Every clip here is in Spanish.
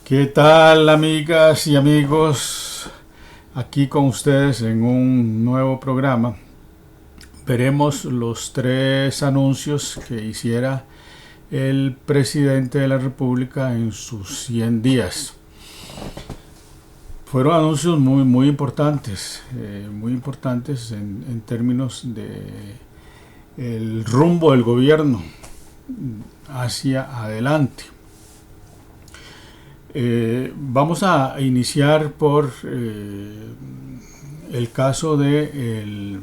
¿Qué tal, amigas y amigos? Aquí con ustedes en un nuevo programa. Veremos los tres anuncios que hiciera el presidente de la República en sus 100 días. Fueron anuncios muy importantes, en términos de el rumbo del gobierno hacia adelante. Vamos a iniciar por el caso del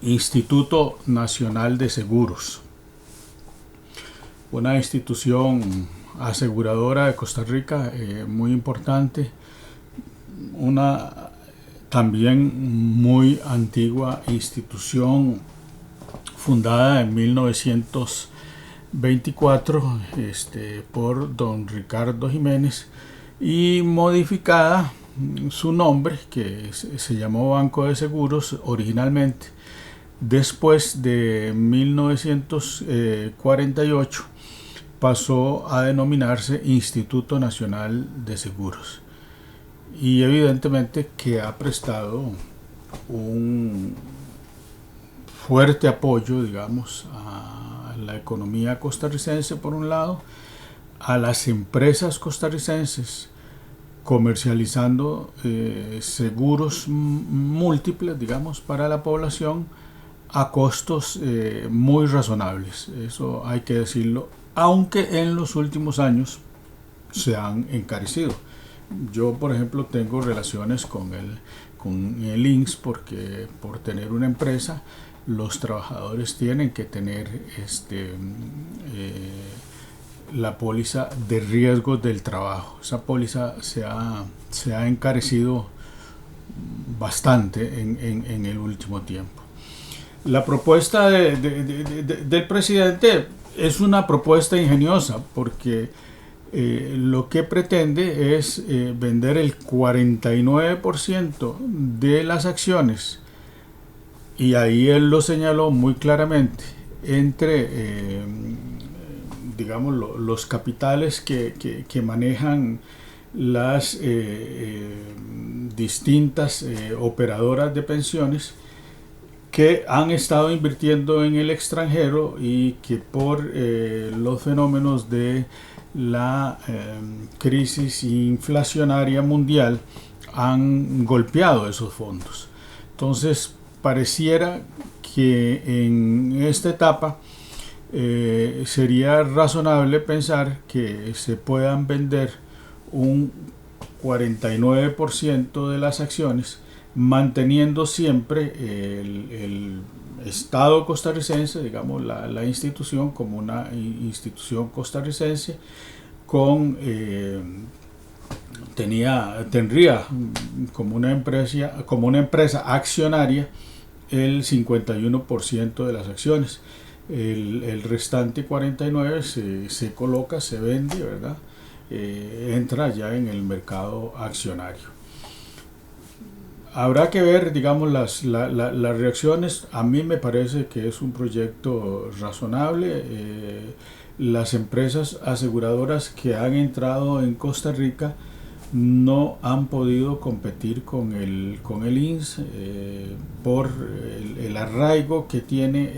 Instituto Nacional de Seguros, una institución aseguradora de Costa Rica muy importante, una también muy antigua institución fundada en 1924 por don Ricardo Jiménez y modificada su nombre, que se llamó Banco de Seguros originalmente. Después de 1948 pasó a denominarse Instituto Nacional de Seguros, y evidentemente que ha prestado un fuerte apoyo, digamos, a la economía costarricense por un lado, a las empresas costarricenses comercializando seguros múltiples, digamos, para la población a costos muy razonables. Eso hay que decirlo, aunque en los últimos años se han encarecido. Yo, por ejemplo, tengo relaciones con el INSS porque por tener una empresa los trabajadores tienen que tener la póliza de riesgos del trabajo. Esa póliza se ha encarecido bastante en el último tiempo. La propuesta del presidente es una propuesta ingeniosa porque lo que pretende es vender el 49% de las acciones, y ahí él lo señaló muy claramente, entre digamos los capitales que manejan las distintas operadoras de pensiones que han estado invirtiendo en el extranjero y que por los fenómenos de la crisis inflacionaria mundial han golpeado esos fondos. Entonces pareciera que en esta etapa sería razonable pensar que se puedan vender un 49% de las acciones, manteniendo siempre el Estado costarricense, digamos la institución como una institución costarricense con tendría como una empresa accionaria el 51% de las acciones. El restante 49% se coloca, se vende, ¿verdad? Entra ya en el mercado accionario. Habrá que ver, digamos, las reacciones. A mí me parece que es un proyecto razonable. Las empresas aseguradoras que han entrado en Costa Rica no han podido competir con el INSS por el arraigo que tiene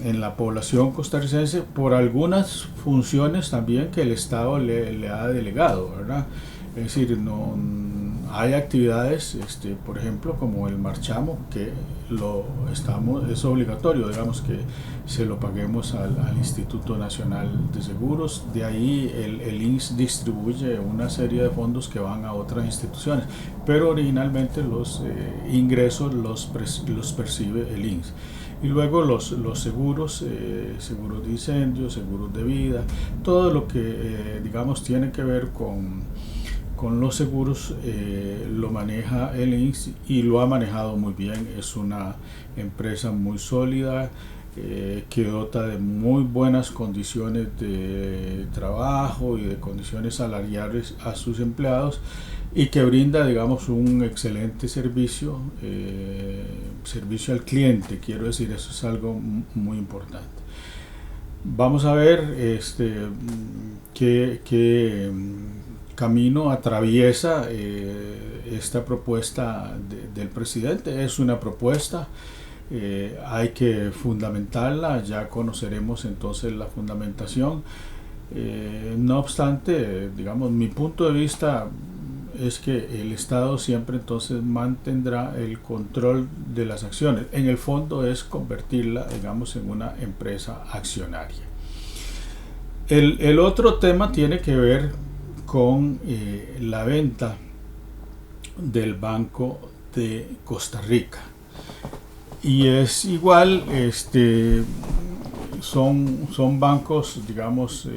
en la población costarricense, por algunas funciones también que el Estado le ha delegado, ¿verdad? Es decir, hay actividades, por ejemplo, como el marchamo, que es obligatorio, digamos, que se lo paguemos al Instituto Nacional de Seguros. De ahí el INSS distribuye una serie de fondos que van a otras instituciones, pero originalmente los ingresos los percibe el INSS. Y luego los seguros, seguros de incendio, seguros de vida, todo lo que digamos tiene que ver con los seguros lo maneja el INSS y lo ha manejado muy bien. Es una empresa muy sólida que dota de muy buenas condiciones de trabajo y de condiciones salariales a sus empleados, y que brinda, digamos, un excelente servicio al cliente. Quiero decir, eso es algo muy importante. Vamos a ver camino atraviesa esta propuesta del presidente. Es una propuesta, hay que fundamentarla, ya conoceremos entonces la fundamentación. No obstante, digamos, mi punto de vista es que el Estado siempre entonces mantendrá el control de las acciones. En el fondo es convertirla, digamos, en una empresa accionaria. El otro tema tiene que ver con la venta del Banco de Costa Rica. Y es igual, son bancos, digamos,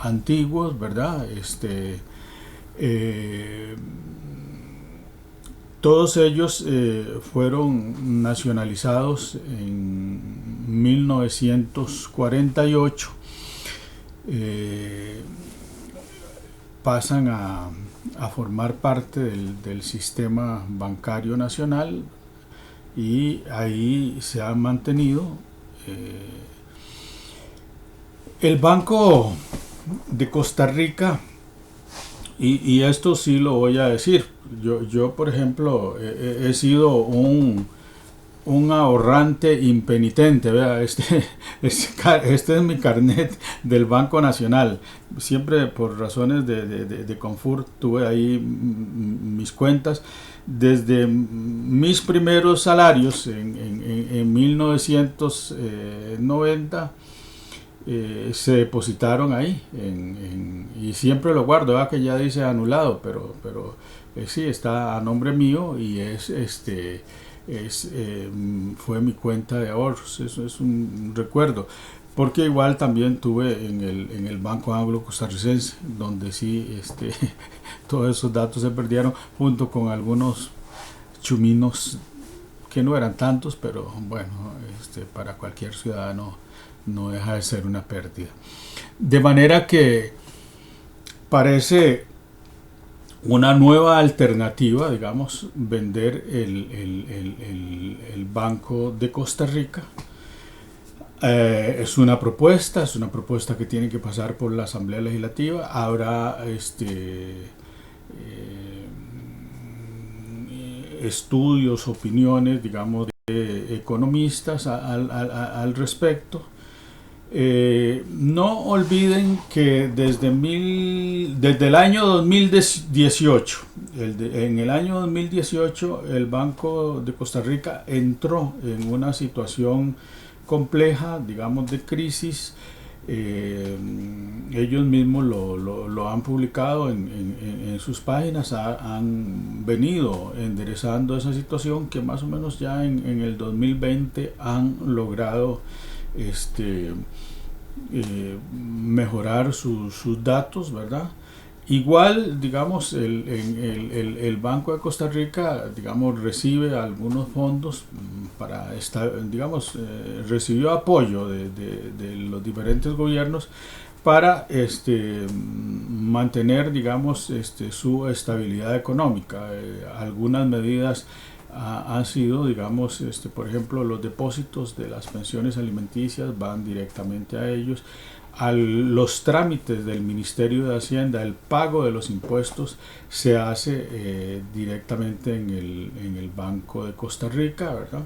antiguos, ¿verdad? Todos ellos fueron nacionalizados en 1948. Pasan a formar parte del sistema bancario nacional y ahí se han mantenido. El Banco de Costa Rica, y esto sí lo voy a decir, yo por ejemplo he sido un ahorrante impenitente, vea, este es mi carnet del Banco Nacional. Siempre por razones de confort tuve ahí mis cuentas. Desde mis primeros salarios en 1990 se depositaron ahí y siempre lo guardo, ¿verdad? Que ya dice anulado, pero sí está a nombre mío y fue mi cuenta de ahorros. Eso es un recuerdo, porque igual también tuve en el Banco Anglo Costarricense, donde sí todos esos datos se perdieron junto con algunos chuminos que no eran tantos, pero bueno, para cualquier ciudadano no deja de ser una pérdida. De manera que parece una nueva alternativa, digamos, vender el Banco de Costa Rica. Es una propuesta que tiene que pasar por la Asamblea Legislativa. Habrá estudios, opiniones, digamos, de economistas al respecto. No olviden que desde el año 2018, en el año 2018 el Banco de Costa Rica entró en una situación compleja, digamos, de crisis. Ellos mismos lo han publicado en sus páginas, han venido enderezando esa situación que más o menos ya en el 2020 han logrado mejorar sus datos, ¿verdad? Igual, digamos, el Banco de Costa Rica, digamos, recibe algunos fondos para digamos, recibió apoyo de los diferentes gobiernos para mantener, digamos, su estabilidad económica. Algunas medidas han sido, digamos, por ejemplo, los depósitos de las pensiones alimenticias van directamente a ellos. Los trámites del Ministerio de Hacienda, el pago de los impuestos se hace directamente en el Banco de Costa Rica, ¿verdad?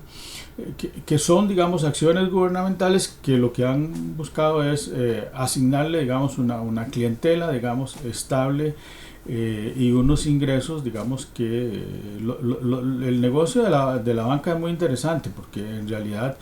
Que son, digamos, acciones gubernamentales que lo que han buscado es asignarle, digamos, una clientela, digamos, estable, y unos ingresos, digamos, que el negocio de la banca es muy interesante, porque en realidad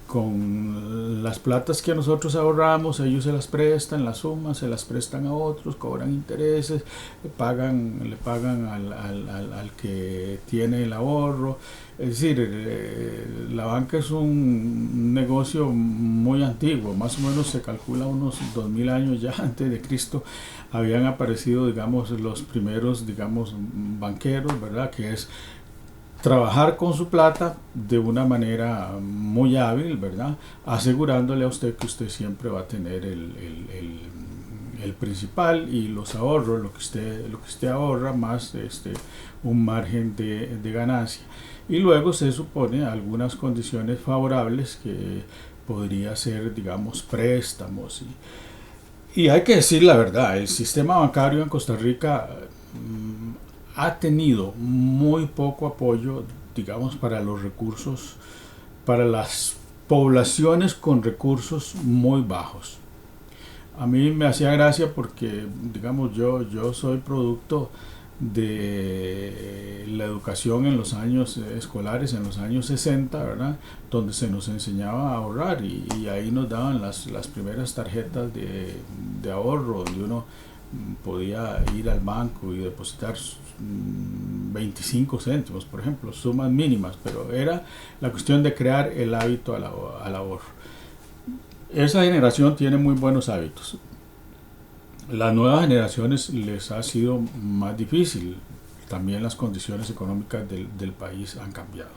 con las platas que nosotros ahorramos, ellos se las prestan, las sumas se las prestan a otros, cobran intereses, le pagan al que tiene el ahorro. Es decir, la banca es un negocio muy antiguo, más o menos se calcula unos 2000 años ya antes de Cristo habían aparecido, digamos, los primeros, digamos, banqueros, ¿verdad? Que es trabajar con su plata de una manera muy hábil, ¿verdad? Asegurándole a usted que usted siempre va a tener el principal y los ahorros, lo que usted ahorra, más un margen de ganancia. Y luego se supone algunas condiciones favorables que podría ser, digamos, préstamos. Y hay que decir la verdad, el sistema bancario en Costa Rica ha tenido muy poco apoyo, digamos, para los recursos, para las poblaciones con recursos muy bajos. A mí me hacía gracia porque, digamos, yo soy producto de la educación en los años escolares, en los años 60, ¿verdad? Donde se nos enseñaba a ahorrar y ahí nos daban las primeras tarjetas de ahorro, donde uno podía ir al banco y depositar 25 céntimos, por ejemplo, sumas mínimas, pero era la cuestión de crear el hábito al ahorro. Esa generación tiene muy buenos hábitos. Las nuevas generaciones les ha sido más difícil. También las condiciones económicas del país han cambiado.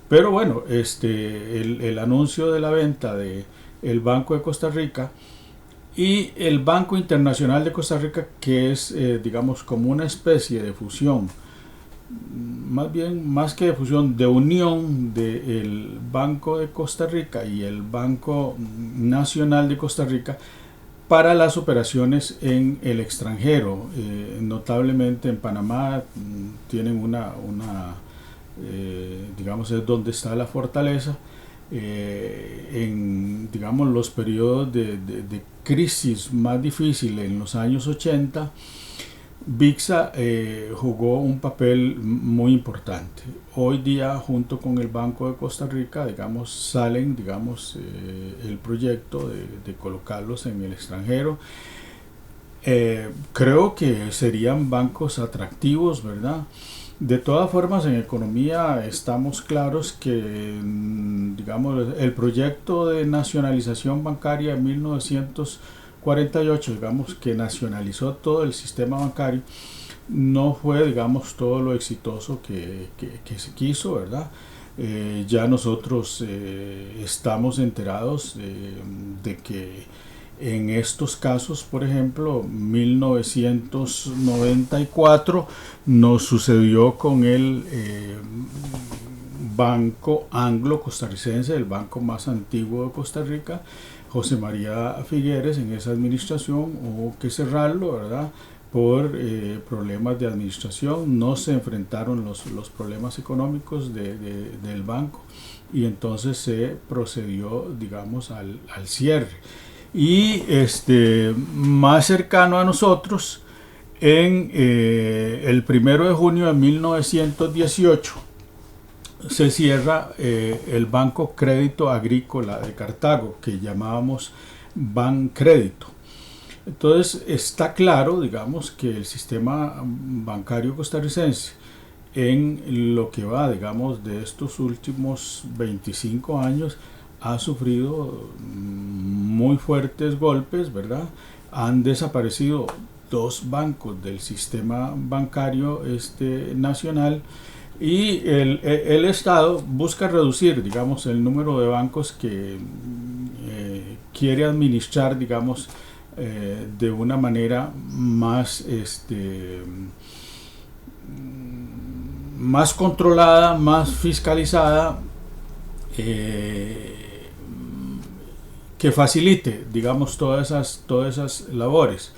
Pero bueno, el anuncio de la venta de el Banco de Costa Rica y el Banco Internacional de Costa Rica, que es, digamos, como una especie de fusión, más bien, más que de fusión, de unión del Banco de Costa Rica y el Banco Nacional de Costa Rica para las operaciones en el extranjero. Notablemente en Panamá tienen digamos, es donde está la fortaleza. En, digamos, los periodos de crisis más difíciles en los años 80, VIXA jugó un papel muy importante. Hoy día, junto con el Banco de Costa Rica, digamos, salen, digamos, el proyecto de colocarlos en el extranjero. Creo que serían bancos atractivos, ¿verdad? De todas formas, en economía estamos claros que, digamos, el proyecto de nacionalización bancaria en 1948, digamos, que nacionalizó todo el sistema bancario, no fue, digamos, todo lo exitoso que se quiso, ¿verdad? Ya nosotros estamos enterados de que en estos casos, por ejemplo, 1994 nos sucedió con el Banco Anglo-Costarricense, el banco más antiguo de Costa Rica, José María Figueres. En esa administración hubo que cerrarlo, ¿verdad? Por problemas de administración. No se enfrentaron los problemas económicos del banco y entonces se procedió, digamos, al cierre. Y más cercano a nosotros, en el 1 de junio de 1918 se cierra el Banco Crédito Agrícola de Cartago, que llamábamos Bancrédito. Entonces está claro, digamos, que el sistema bancario costarricense en lo que va, digamos, de estos últimos 25 años ha sufrido muy fuertes golpes, ¿verdad? Han desaparecido 2 bancos del sistema bancario nacional y el Estado busca reducir, digamos, el número de bancos que quiere administrar, digamos, de una manera más más controlada, más fiscalizada, que facilite, digamos, todas esas labores.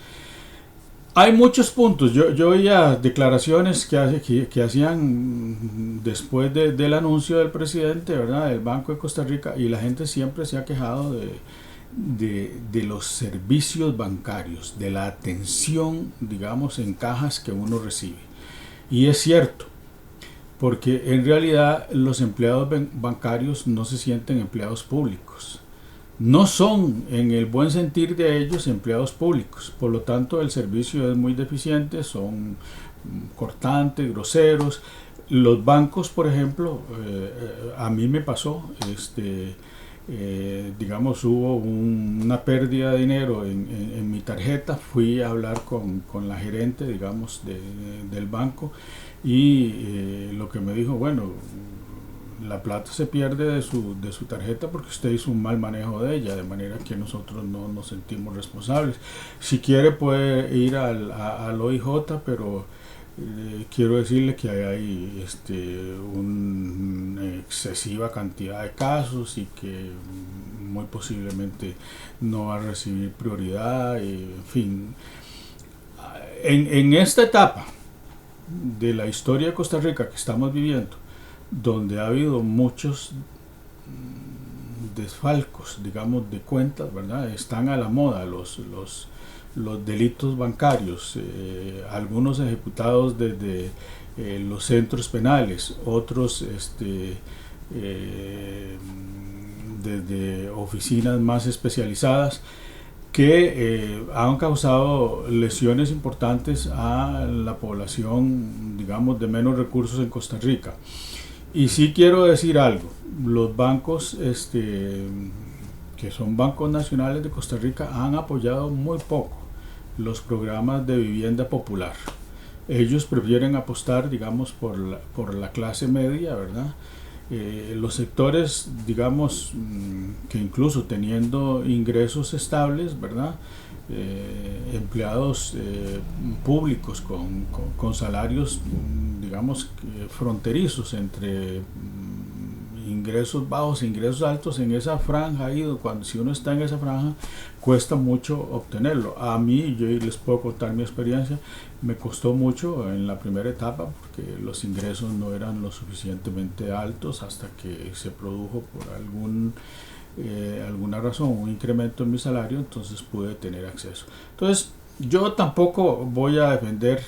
Hay muchos puntos. Yo oía declaraciones que hacían después del anuncio del presidente, ¿verdad?, del Banco de Costa Rica, y la gente siempre se ha quejado de los servicios bancarios, de la atención, digamos, en cajas que uno recibe. Y es cierto, porque en realidad los empleados bancarios no se sienten empleados públicos. No son, en el buen sentir de ellos, empleados públicos. Por lo tanto, el servicio es muy deficiente, son cortantes, groseros. Los bancos, por ejemplo, a mí me pasó, digamos, hubo una pérdida de dinero en mi tarjeta. Fui a hablar con la gerente, digamos, del banco, y lo que me dijo, bueno, la plata se pierde de su tarjeta porque usted hizo un mal manejo de ella, de manera que nosotros no nos sentimos responsables. Si quiere puede ir al OIJ, pero quiero decirle que hay una excesiva cantidad de casos y que muy posiblemente no va a recibir prioridad, en fin. En esta etapa de la historia de Costa Rica que estamos viviendo, donde ha habido muchos desfalcos, digamos, de cuentas, ¿verdad? Están a la moda los delitos bancarios, algunos ejecutados desde los centros penales, otros desde oficinas más especializadas que han causado lesiones importantes a la población, digamos, de menos recursos en Costa Rica. Y sí quiero decir algo, los bancos que son bancos nacionales de Costa Rica han apoyado muy poco los programas de vivienda popular. Ellos prefieren apostar, digamos, por la clase media, ¿verdad? Los sectores, digamos, que incluso teniendo ingresos estables, ¿verdad? Empleados públicos con salarios, digamos, fronterizos entre ingresos bajos e ingresos altos, en esa franja ahí, cuando si uno está en esa franja cuesta mucho obtenerlo. A mí, yo les puedo contar mi experiencia, me costó mucho en la primera etapa porque los ingresos no eran lo suficientemente altos hasta que se produjo por alguna razón un incremento en mi salario, entonces pude tener acceso. Entonces yo tampoco voy a defender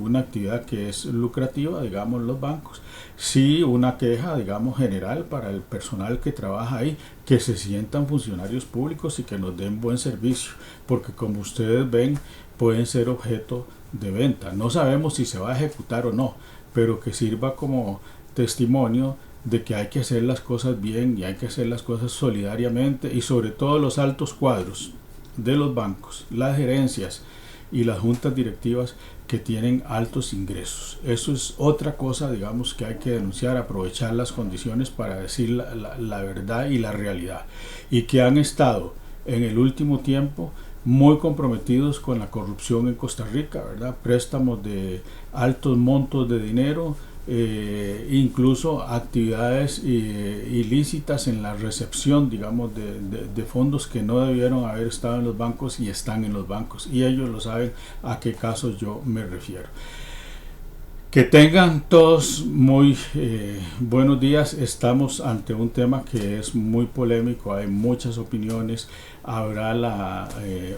una actividad que es lucrativa, digamos, los bancos. Sí, una queja, digamos, general para el personal que trabaja ahí, que se sientan funcionarios públicos y que nos den buen servicio, porque como ustedes ven, pueden ser objeto de venta. No sabemos si se va a ejecutar o no, pero que sirva como testimonio de que hay que hacer las cosas bien y hay que hacer las cosas solidariamente, y sobre todo los altos cuadros de los bancos, las gerencias y las juntas directivas que tienen altos ingresos. Eso es otra cosa, digamos, que hay que denunciar, aprovechar las condiciones para decir la verdad y la realidad, y que han estado en el último tiempo muy comprometidos con la corrupción en Costa Rica, ¿verdad? Préstamos de altos montos de dinero, incluso actividades ilícitas en la recepción, digamos, de fondos que no debieron haber estado en los bancos y están en los bancos, y ellos lo saben a qué casos yo me refiero. Que tengan todos muy buenos días. Estamos ante un tema que es muy polémico, hay muchas opiniones, habrá la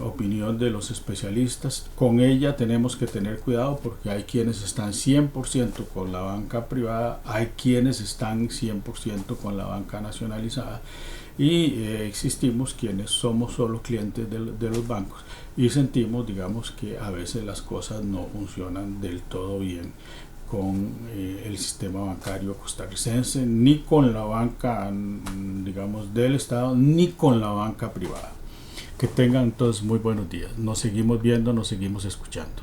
opinión de los especialistas, con ella tenemos que tener cuidado porque hay quienes están 100% con la banca privada, hay quienes están 100% con la banca nacionalizada, y existimos quienes somos solo clientes de los bancos y sentimos, digamos, que a veces las cosas no funcionan del todo bien con el sistema bancario costarricense, ni con la banca, digamos, del Estado, ni con la banca privada. Que tengan todos muy buenos días. Nos seguimos viendo, nos seguimos escuchando.